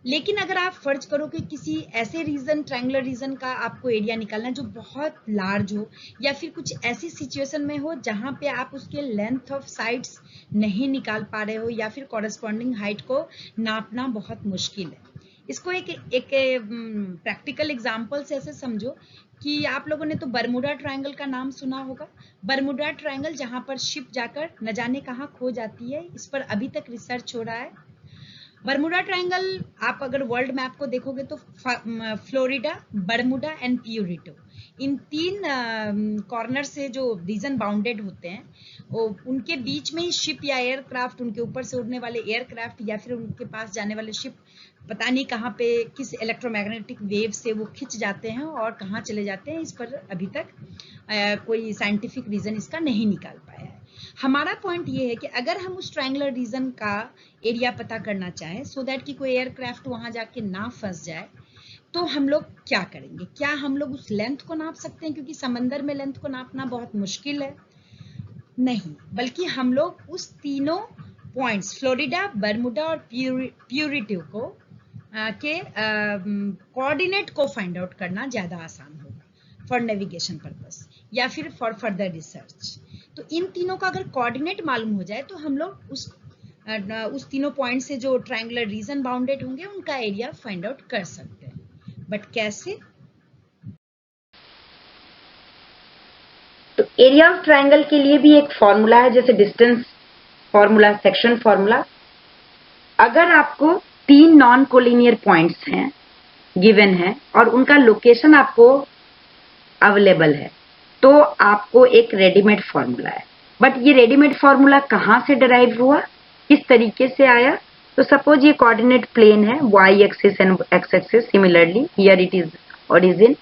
लेकिन अगर आप फर्ज करो कि किसी ऐसे रीजन, ट्रायंगुलर रीजन का आपको एरिया निकालना है जो बहुत लार्ज हो, या फिर कुछ ऐसी सिचुएशन में हो जहां पे आप उसके लेंथ ऑफ साइड्स नहीं निकाल पा रहे हो, या फिर कॉरेस्पॉन्डिंग हाइट को नापना बहुत मुश्किल है। इसको एक प्रैक्टिकल एग्जांपल से ऐसे समझो कि आप लोगों ने तो बरमुडा ट्रायंगल का नाम सुना होगा। बरमुडा ट्रायंगल जहां पर शिप जाकर न जाने कहां खो जाती है, इस पर अभी तक रिसर्च हो रहा है। बरमुडा ट्रायंगल आप अगर वर्ल्ड मैप को देखोगे तो फ्लोरिडा, बरमुडा एंड प्यूरिटो, इन तीन कॉर्नर से जो रीजन बाउंडेड होते हैं, वो उनके बीच में ही शिप या एयरक्राफ्ट, उनके ऊपर से उड़ने वाले एयरक्राफ्ट या फिर उनके पास जाने वाले शिप पता नहीं कहाँ पे किस इलेक्ट्रोमैग्नेटिक वेव से वो खिंच जाते हैं और कहाँ चले जाते हैं, इस पर अभी तक कोई साइंटिफिक रीजन इसका नहीं निकाल पाया है। हमारा पॉइंट ये है कि अगर हम उस ट्रायंगुलर रीजन का एरिया पता करना चाहें सो दैट कि कोई एयरक्राफ्ट वहां जाके ना फंस जाए, तो हम लोग क्या करेंगे? क्या हम लोग उस लेंथ को नाप सकते हैं? क्योंकि समंदर में लेंथ को नापना बहुत मुश्किल है। नहीं, बल्कि हम लोग उस तीनों पॉइंट्स फ्लोरिडा, बरमुडा और प्यूरिटो को के कोऑर्डिनेट को फाइंड आउट करना ज्यादा आसान होगा फॉर नेविगेशन पर्पस या फिर फॉर फर्दर रिसर्च। तो इन तीनों का अगर कोऑर्डिनेट मालूम हो जाए तो हम लोग उस तीनों पॉइंट से जो ट्रायंगुलर रीजन बाउंडेड होंगे उनका एरिया फाइंड आउट कर सकते हैं। बट कैसे? तो एरिया ऑफ ट्रायंगल के लिए भी एक फॉर्मूला है, जैसे डिस्टेंस फॉर्मूला, सेक्शन फॉर्मूला। अगर आपको 3 नॉन कोलिनियर पॉइंट्स हैं गिवन है और उनका लोकेशन आपको अवेलेबल है, तो आपको एक रेडीमेड फॉर्मूला है। बट ये रेडीमेड फॉर्मूला कहाँ से डिराइव हुआ, किस तरीके से आया? तो सपोज ये कोऑर्डिनेट प्लेन है, y axis and x axis, similarly here it is origin,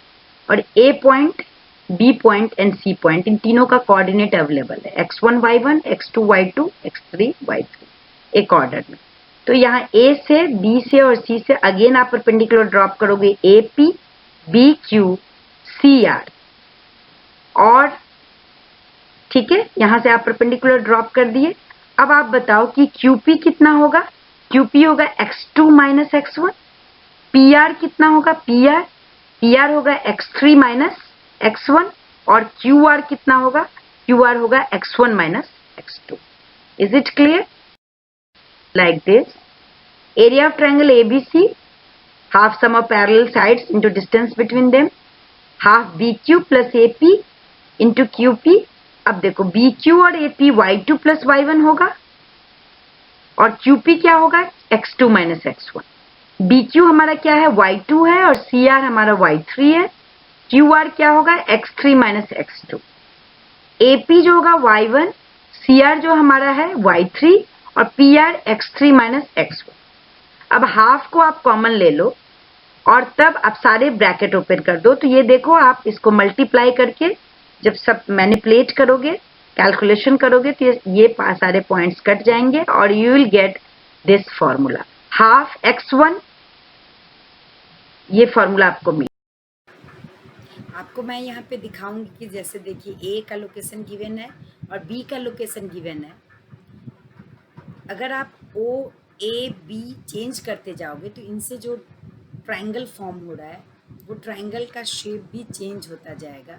और a point, b point and c point, इन तीनों का कोऑर्डिनेट अवेलेबल है, x1 y1, x2 y2, x3 y3, एक ऑर्डर में। तो यहाँ a से, b से और c से अगेन आप परपेंडिकुलर ड्रॉप करोगे, AP, BQ, CR, और ठीक है, यहां से आप परपेंडिकुलर ड्रॉप कर दिए। अब आप बताओ कि QP कितना होगा? QP होगा x2 माइनस x1। PR कितना होगा? PR होगा x3 माइनस x1। और QR कितना होगा? QR होगा x1 minus x2। Is it clear? Like this, area of triangle ABC, half sum of parallel sides into distance between them, half BQ plus AP into QP। अब देखो BQ और AP y2 plus y1 होगा, और QP क्या होगा? x2 minus x1। BQ हमारा क्या है? y2 है, और CR हमारा y3 है। QR क्या होगा? x3 minus x2। AP जो होगा y1, CR जो हमारा है y3, और PR x3 माइनस x1। अब हाफ को आप कॉमन ले लो और तब आप सारे ब्रैकेट ओपन कर दो। तो ये देखो, आप इसको मल्टीप्लाई करके जब सब मैनिपुलेट करोगे, कैलकुलेशन करोगे, तो ये सारे पॉइंट्स कट जाएंगे और you will get this formula, half x1। ये फॉर्मूला आपको मिल। आपको मैं यहाँ पे दिखाऊंगी कि जैसे देखिए A का लोकेशन गिवन है और B का लोकेशन गिवन है। अगर आप OAB चेंज करते जाओगे तो इनसे जो ट्रायंगल फॉर्म हो रहा है वो ट्रायंगल का शेप भी चेंज होता जाएगा।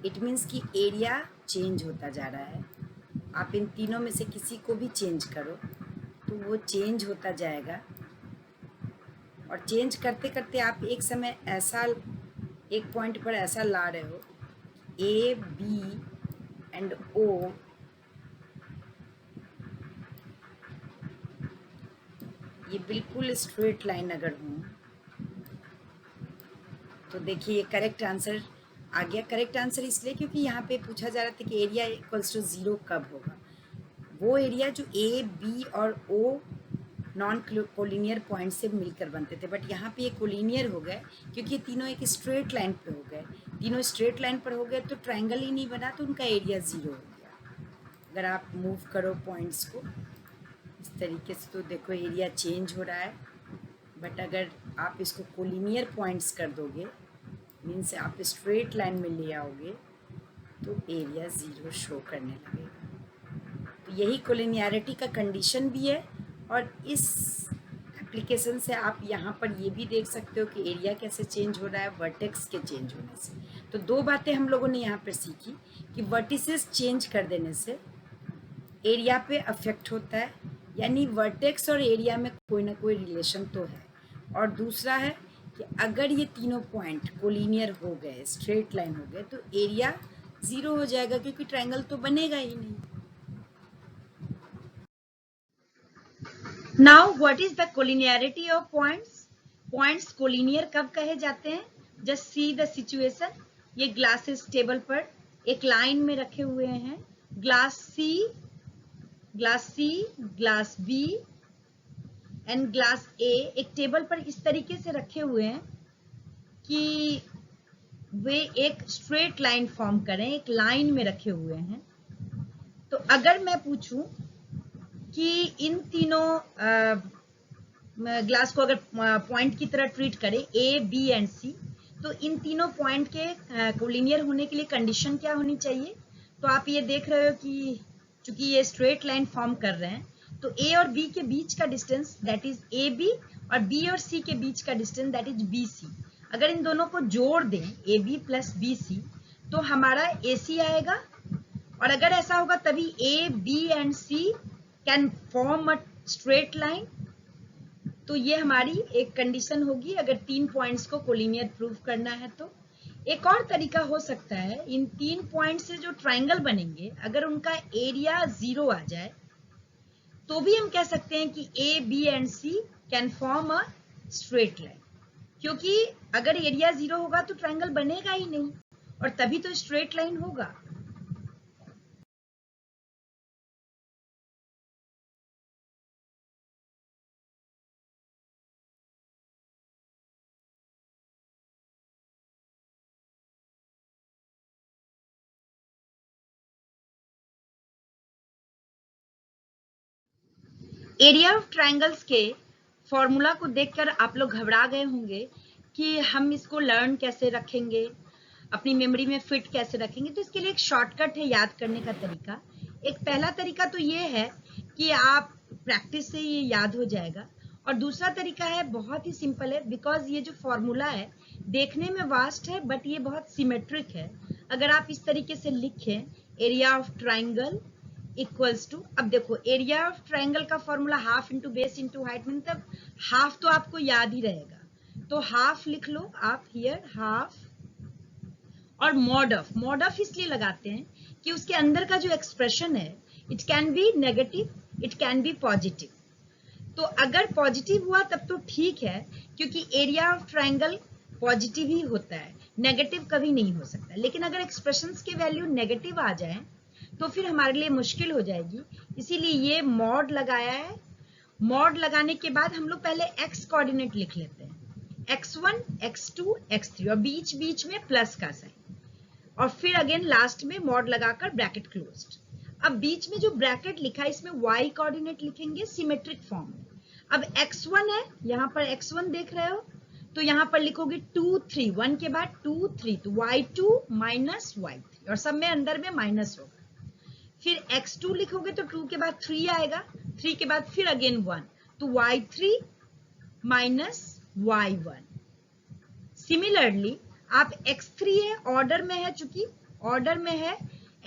इट मीन्स कि एरिया चेंज होता जा रहा है। आप इन तीनों में से किसी को भी चेंज करो तो वो चेंज होता जाएगा, और चेंज करते करते आप एक समय ऐसा, एक पॉइंट पर ऐसा ला रहे हो A, B एंड O, ये बिल्कुल स्ट्रेट लाइन अगर हो तो देखिए ये करेक्ट आंसर आ गया। करेक्ट आंसर इसलिए क्योंकि यहाँ पे पूछा जा रहा था कि एरिया इक्वल्स टू 0 कब होगा। वो एरिया जो A, B और O नॉन कोलिनियर पॉइंट से मिलकर बनते थे, बट यहाँ पे ये कोलिनियर हो गए क्योंकि तीनों एक स्ट्रेट लाइन पे हो गए। तीनों स्ट्रेट लाइन पर हो गए तो ट्रायंगल ही नहीं बना, तो उनका एरिया 0 हो गया। अगर आप मूव करो पॉइंट्स को इस तरीके से तो देखो एरिया चेंज हो रहा है। बट अगर आप इसको कोलिनियर पॉइंट्स कर दोगे, मीन्स आप स्ट्रेट लाइन में ले आओगे, तो एरिया 0 शो करने लगेगा। तो यही कोलिनियरिटी का कंडीशन भी है, और इस एप्लीकेशन से आप यहाँ पर ये भी देख सकते हो कि एरिया कैसे चेंज हो रहा है वर्टेक्स के चेंज होने से। तो दो बातें हम लोगों ने यहाँ पर सीखी कि वर्टिसेस चेंज कर देने से एरिया पे अफेक्ट होता है, यानी वर्टेक्स और एरिया में कोई ना कोई रिलेशन तो है। और दूसरा है कि अगर ये तीनों पॉइंट कोलिनियर हो गए, स्ट्रेट लाइन हो गए, तो एरिया 0 हो जाएगा क्योंकि ट्रायंगल तो बनेगा ही नहीं। Now what is the collinearity of points? Points collinear कब कहे जाते हैं? Just see the situation. ये ग्लासेस टेबल पर एक लाइन में रखे हुए हैं। Glass C, glass B and glass A एक टेबल पर इस तरीके से रखे हुए हैं कि वे एक स्ट्रेट लाइन फॉर्म करें, एक लाइन में रखे हुए हैं। तो अगर मैं पूछूं कि इन तीनों ग्लास को अगर पॉइंट की तरह ट्रीट करें A, B एंड C, तो इन तीनों पॉइंट के कोलिनियर होने के लिए कंडीशन क्या होनी चाहिए? तो आप ये देख रहे हो कि चूंकि ये स्ट्रेट लाइन फॉर्म कर रहे हैं, तो A और B के बीच का डिस्टेंस दैट इज AB और B और C के बीच का डिस्टेंस दैट इज BC। अगर इन दोनों को जोड़ दें AB प्लस BC तो हमारा AC आएगा। और अगर ऐसा होगा तभी A, B and C can form a straight line. तो ये हमारी एक कंडीशन होगी अगर तीन पॉइंट्स को कोलिनियर प्रूव करना है। तो एक और तरीका हो सकता है, इन तीन पॉइंट से जो ट्रायंगल बनेंगे अगर उनका एरिया 0 आ जाए तो भी हम कह सकते हैं कि A, B and C can form a straight line, क्योंकि अगर एरिया 0 होगा तो ट्रायंगल बनेगा ही नहीं और तभी तो स्ट्रेट लाइन होगा। एरिया ऑफ ट्रायंगल्स के फॉर्मूला को देखकर आप लोग घबरा गए होंगे कि हम इसको लर्न कैसे रखेंगे, अपनी मेमोरी में फिट कैसे रखेंगे। तो इसके लिए एक शॉर्टकट है याद करने का तरीका। एक पहला तरीका तो ये है कि आप प्रैक्टिस से ये याद हो जाएगा, और दूसरा तरीका है बहुत ही सिंपल है, बिकॉज ये जो फॉर्मूला है देखने में वास्ट है बट ये बहुत सिमेट्रिक है। अगर आप इस तरीके से लिखें area of triangle equals to, अब देखो एरिया ऑफ ट्राइंगल का formula half into base into height, मतलब हाफ तो आपको याद ही रहेगा, तो हाफ लिख लो आप हियर हाफ, और मॉड ऑफ इसलिए लगाते हैं कि उसके अंदर का जो एक्सप्रेशन है it can be negative, it can be positive. तो अगर पॉजिटिव हुआ तब तो ठीक है, क्योंकि एरिया ऑफ ट्राइंगल पॉजिटिव ही होता है, नेगेटिव कभी नहीं हो सकता। लेकिन अगर एक्सप्रेशंस के वैल्यू नेगेटिव आ जाए तो फिर हमारे लिए मुश्किल हो जाएगी, इसीलिए ये मॉड लगाया है। मॉड लगाने के बाद हम लोग पहले एक्स कोऑर्डिनेट लिख लेते हैं, x1, x2, x3 और बीच बीच में प्लस का साइन, और फिर अगेन लास्ट में मॉड लगाकर ब्रैकेट क्लोज्ड। अब बीच में जो ब्रैकेट लिखा है इसमें y कोऑर्डिनेट लिखेंगे सिमेट्रिक फॉर्म में। अब x1 है, यहाँ पर x1 देख रहे हो, तो यहाँ पर लिखोगे 2 3, 1 के बाद 2 3, तो y2 माइनस y3, और सब में अंदर में माइनस होगा। फिर x2 लिखोगे तो 2 के बाद 3 आएगा, 3 के बाद फिर अगेन 1, तो y3 माइनस y1। सिमिलरली आप x3 है, ऑर्डर में है, चूंकि ऑर्डर में है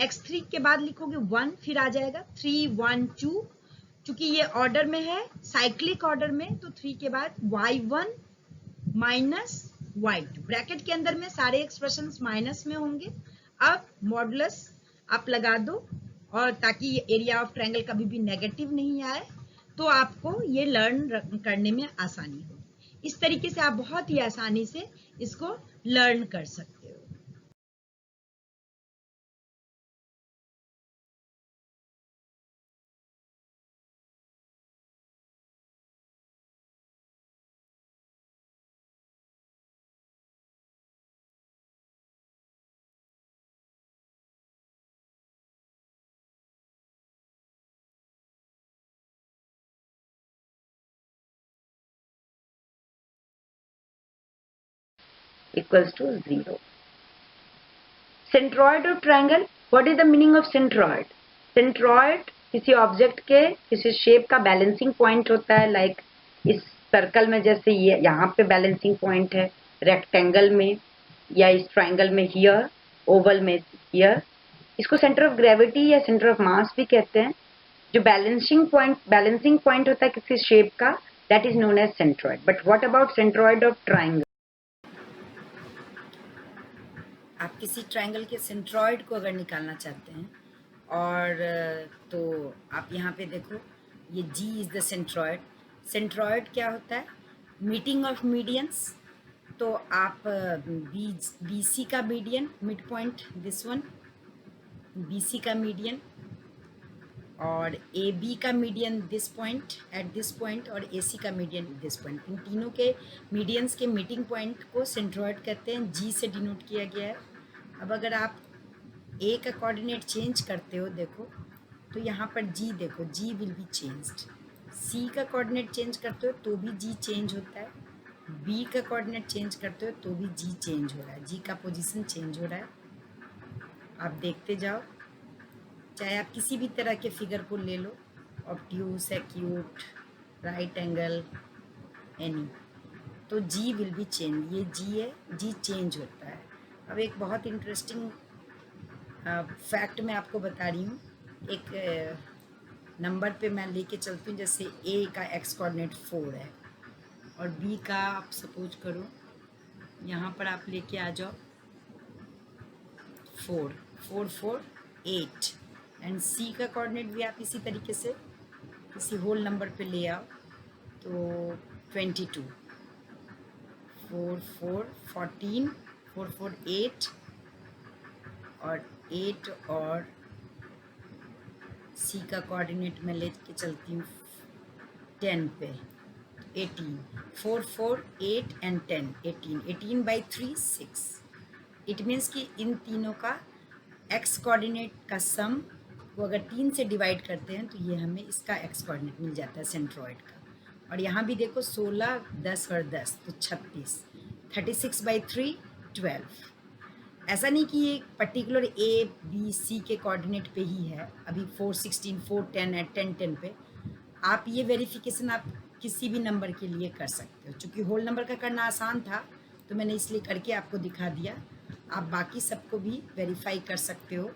x3 के बाद लिखोगे 1, फिर आ जाएगा 3 1 2, चूंकि ये ऑर्डर में है साइक्लिक ऑर्डर में, तो 3 के बाद y1 माइनस y2, ब्रैकेट के अंदर में सारे एक्सप्रेशंस माइनस में होंगे। अब मॉडुलस आप लगा दो, और ताकि एरिया ऑफ ट्रायंगल कभी भी नेगेटिव नहीं आए, तो आपको ये लर्न करने में आसानी होगी। इस तरीके से आप बहुत ही आसानी से इसको लर्न कर सकते हो। equals to 0. Centroid of triangle, what is the meaning of centroid? Centroid किसी ऑब्जेक्ट के किसी शेप का बैलेंसिंग पॉइंट होता है, लाइक इस सर्कल में जैसे ये यहाँ पे बैलेंसिंग पॉइंट है, रेक्टेंगल में या इस ट्राइंगल में हियर, ओवल में हियर, इसको सेंटर ऑफ ग्रेविटी या सेंटर ऑफ मास भी कहते हैं। जो बैलेंसिंग पॉइंट होता है किसी शेप का, that is known as centroid. But what about centroid of triangle? आप किसी ट्रायंगल के सेंट्रॉइड को अगर निकालना चाहते हैं और तो आप यहाँ पे देखो, ये G is the centroid. Centroid क्या होता है? Meeting of medians. तो आप BC का median, mid point this one, BC का मीडियन, और AB का median this point at this point, और AC का मीडियन दिस पॉइंट। इन तीनों के मीडियंस के मीटिंग पॉइंट को सेंट्रॉइड कहते हैं। G से डिनोट किया गया है। अब अगर आप A का कोऑर्डिनेट चेंज करते हो, देखो तो यहाँ पर G देखो, G will be changed. C का कोऑर्डिनेट चेंज करते हो तो भी G चेंज होता है। B का कोऑर्डिनेट चेंज करते हो तो भी G चेंज हो रहा है। G का पोजीशन चेंज हो रहा है। आप देखते जाओ, चाहे आप किसी भी तरह के फिगर को ले लो, obtuse, acute, right angle, any, तो G विल बी चेंज। ये G है, G चेंज होता है। अब एक बहुत इंटरेस्टिंग फैक्ट मैं आपको बता रही हूँ। एक नंबर पे मैं लेके चलती हूँ, जैसे A का एक्स कोऑर्डिनेट 4 है और B का आप सपोज करो यहाँ पर आप लेके आ जाओ 4, 4, 4, 8, एंड C का कोऑर्डिनेट भी आप इसी तरीके से किसी होल नंबर पे ले आओ तो 22, 4, 4, 14, 4, 4, 8 और 8, और C का कोऑर्डिनेट मैं लेके चलती हूँ 10 पे, 18, 4, 4, 8 एंड 10, 18, 18 by 3, 6। इट मीन्स कि इन तीनों का एक्स कोऑर्डिनेट का सम को अगर 3 से डिवाइड करते हैं तो ये हमें इसका एक्स कोऑर्डिनेट मिल जाता है सेंट्रॉइड का। और यहाँ भी देखो 16, 10 और 10 तो 36, 36 by 3, 12। ऐसा नहीं कि ये पर्टिकुलर A, B, C के कोऑर्डिनेट पे ही है। अभी 4, 16, 4, 10 एट 10, 10 पे आप ये वेरिफिकेशन आप किसी भी नंबर के लिए कर सकते हो। चूँकि होल नंबर का करना आसान था तो मैंने इसलिए करके आपको दिखा दिया। आप बाकी सबको भी वेरीफाई कर सकते हो।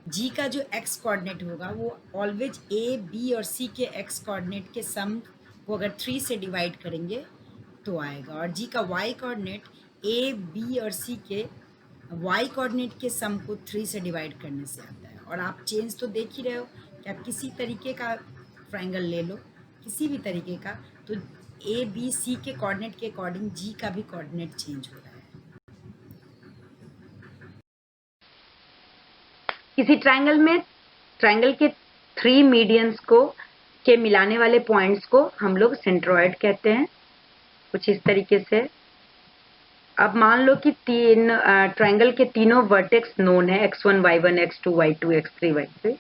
G का जो एक्स कोऑर्डिनेट होगा वो ऑलवेज A, B और C के एक्स कोऑर्डिनेट के सम को अगर 3 से डिवाइड करेंगे तो आएगा, और G का वाई कोऑर्डिनेट A, B और C के वाई कोऑर्डिनेट के सम को 3 से डिवाइड करने से आता है। और आप चेंज तो देख ही रहे हो कि आप किसी तरीके का ट्रायंगल ले लो, किसी भी तरीके का, तो A, B, C के कोऑर्डिनेट के अकॉर्डिंग G का भी कोऑर्डिनेट चेंज हो रहा है। किसी ट्रायंगल में ट्रायंगल के 3 मीडियंस को के मिलाने वाले पॉइंट्स को हम लोग सेंट्रॉइड कहते हैं, कुछ इस तरीके से। अब मान लो कि ट्रायंगल के तीनों वर्टेक्स नोन है, x1, y1, x2, y2, x3, y3।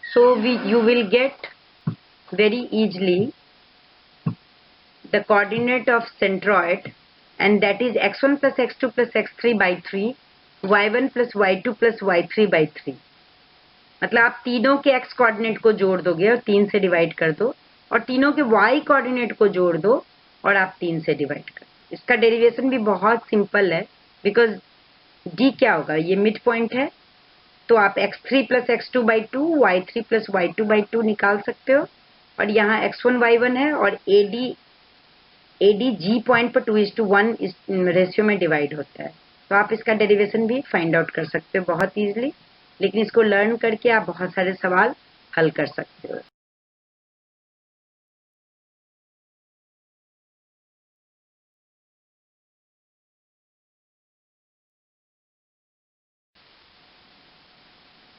So you will get very easily the coordinate of centroid, and that is x1 plus x2 plus x3 by 3, y1 plus y2 plus y3 by 3। मतलब आप तीनों के x coordinate को जोड़ दोगे और 3 से divide कर दो, और तीनों के y कोऑर्डिनेट को जोड़ दो और आप 3 से डिवाइड कर दो। इसका डेरिवेशन भी बहुत सिंपल है, बिकॉज d क्या होगा, ये मिड पॉइंट है, तो आप x3 plus x2 by 2, y3 plus y2 by 2 निकाल सकते हो। और यहाँ x1 y1 है और AD G पॉइंट पर 2:1 इस रेशियो में डिवाइड होता है, तो आप इसका डेरिवेशन भी फाइंड आउट कर सकते हो बहुत ईजिली। लेकिन इसको लर्न करके आप बहुत सारे सवाल हल कर सकते हो।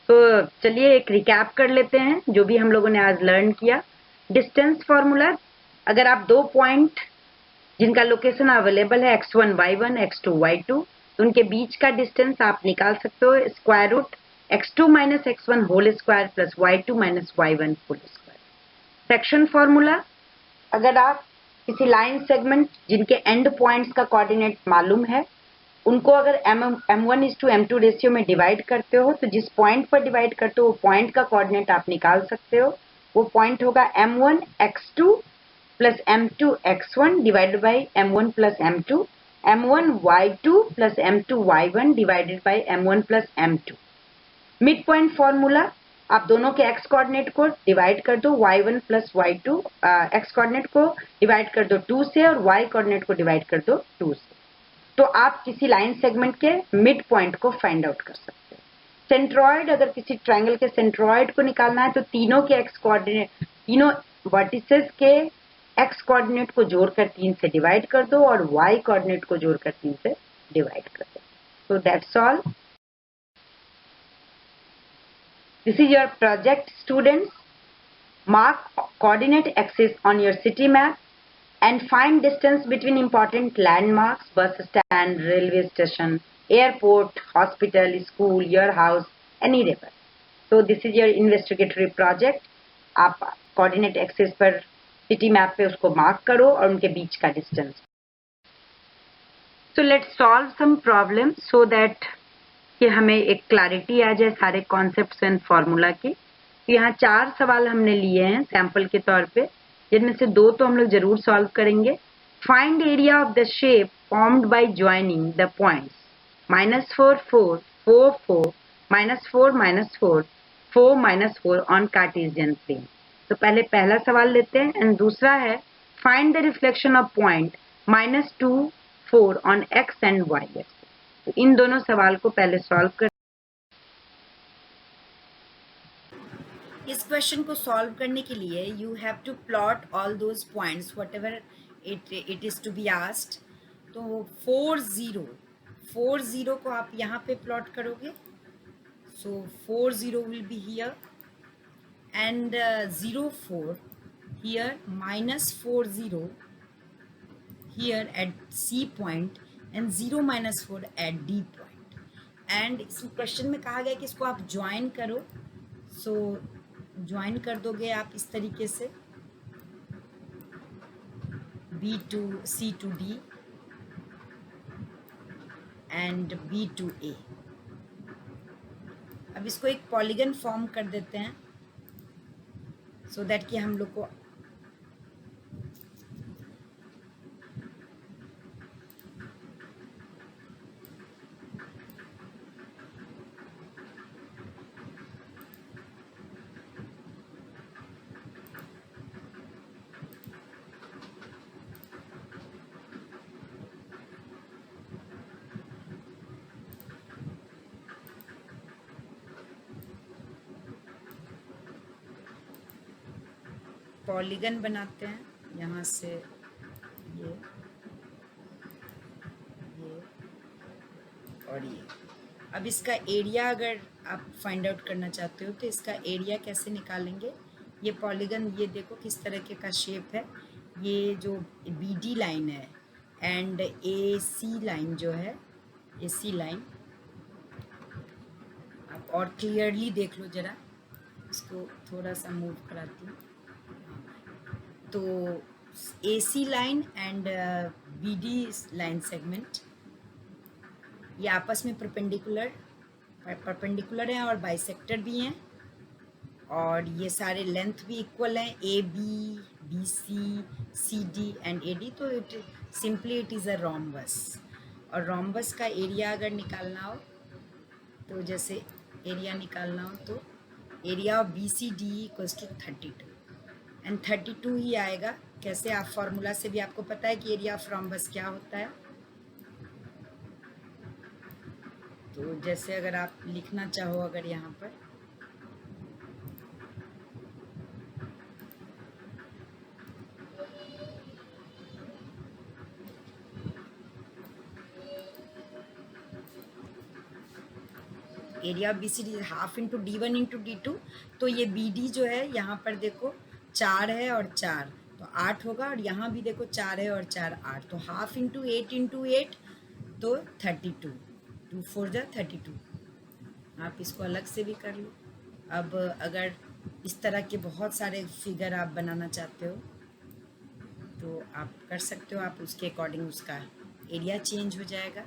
तो चलिए एक रिकैप कर लेते हैं जो भी हम लोगों ने आज लर्न किया। डिस्टेंस फॉर्मूला, अगर आप 2 पॉइंट जिनका लोकेशन अवेलेबल है x1 y1 x2 y2, तो उनके बीच का डिस्टेंस आप निकाल सकते हो square root x2 minus x1 whole square plus y2 minus y1 whole square. Section formula, अगर आप किसी लाइन सेगमेंट जिनके एंड पॉइंट्स का कोऑर्डिनेट मालूम है, उनको अगर m1:m2 रेशियो में डिवाइड करते हो, तो जिस पॉइंट पर डिवाइड करते हो वो पॉइंट का कोऑर्डिनेट आप निकाल सकते हो। वो पॉइंट होगा m1 x2 plus m2 x1 divided by m1 plus m2, m1 y2 plus m2 y1 divided by m1 plus m2. Mid point formula, आप दोनों के एक्स कोऑर्डिनेट को डिवाइड कर दो y1 plus y2, x coordinate को divide कर दो 2 से और y कोऑर्डिनेट को डिवाइड कर दो 2 से, तो आप किसी लाइन सेगमेंट के मिड पॉइंट को फाइंड आउट कर सकते हैं। सेंट्रॉइड, अगर किसी ट्रायंगल के सेंट्रॉइड को निकालना है तो तीनों के एक्स कोऑर्डिनेट, तीनों वर्टिसेस के एक्स कोऑर्डिनेट को जोड़कर 3 से डिवाइड कर दो और y कोऑर्डिनेट को जोड़कर 3 से डिवाइड कर दो। So that's all. This is your project, students. Mark coordinate axis on your city map and find distance between important landmarks, bus stand, railway station, airport, hospital, school, your house, any river. So this is your investigatory project. आप coordinate axis पर city map पे उसको mark करो और उनके बीच का distance. So let's solve some problems so that कि हमें एक क्लैरिटी आ जाए सारे कॉन्सेप्ट्स एंड फॉर्मूला की। तो यहाँ 4 सवाल हमने लिए हैं सैंपल के तौर पे, जिनमें से 2 तो हम लोग जरूर सॉल्व करेंगे। Find area of the shape formed by joining the points -4 4 4 4 -4 -4 4 -4 on Cartesian plane. तो पहले पहला सवाल लेते हैं एंड दूसरा है find the reflection of point -2 4 on x and y axis. तो इन दोनों सवाल को पहले सॉल्व कर। इस क्वेश्चन को सॉल्व करने के लिए you have to plot all those points whatever it is to be asked. तो 4 0 को आप यहाँ पे प्लॉट करोगे, so 4 0 will be here and 0 4 here, -4 0 here at C point and 0 -4 at D point. And इस क्वेश्चन में कहा गया कि इसको आप ज्वाइन करो, सो ज्वाइन कर दोगे आप इस तरीके से B to C to D and B to A। अब इसको एक पॉलीगन फॉर्म कर देते हैं सो दैट कि हम लोग को पॉलीगन बनाते हैं। यहाँ से ये और ये। अब इसका एरिया अगर आप फाइंड आउट करना चाहते हो तो इसका एरिया कैसे निकालेंगे। ये पॉलीगन, ये देखो किस तरह का शेप है। ये जो BD लाइन है एंड AC लाइन जो है, AC लाइन आप और क्लियरली देख लो जरा, इसको थोड़ा सा मूव कराती हूँ। तो AC line and BD line segment ये आपस में परपेंडिकुलर हैं और बाइसेक्टर भी हैं, और ये सारे लेंथ भी इक्वल हैं, AB, BC, CD and AD। तो इट इज़ अ रोम्बस, और रोम्बस का एरिया अगर निकालना हो तो जैसे एरिया निकालना हो तो area of BCD equals to 32 and 32 ही आएगा। कैसे, आप फॉर्मूला से भी आपको पता है कि एरिया ऑफ रोम्बस क्या होता है। तो जैसे अगर आप लिखना चाहो, अगर यहाँ पर area of BCD half into D1 into D2, तो ये BD जो है यहाँ पर देखो 4 है और 4 तो 8 होगा, और यहाँ भी देखो 4 है और 4 8, तो हाफ इंटू 8 तो 32, 2 4 जा 32। आप इसको अलग से भी कर लो। अब अगर इस तरह के बहुत सारे फिगर आप बनाना चाहते हो तो आप कर सकते हो, आप उसके अकॉर्डिंग उसका एरिया चेंज हो जाएगा।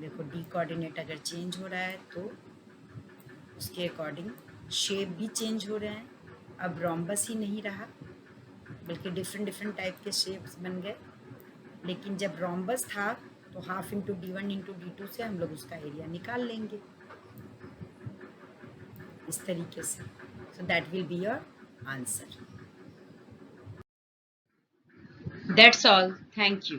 देखो D कोऑर्डिनेट अगर चेंज हो रहा है तो उसके अकॉर्डिंग शेप भी चेंज हो रहे हैं। अब रोम्बस ही नहीं रहा, बल्कि डिफरेंट डिफरेंट टाइप के शेप्स बन गए। लेकिन जब रोम्बस था तो half into D1 into D2 से हम लोग उसका एरिया निकाल लेंगे इस तरीके से। सो that will be your answer. That's all, thank you.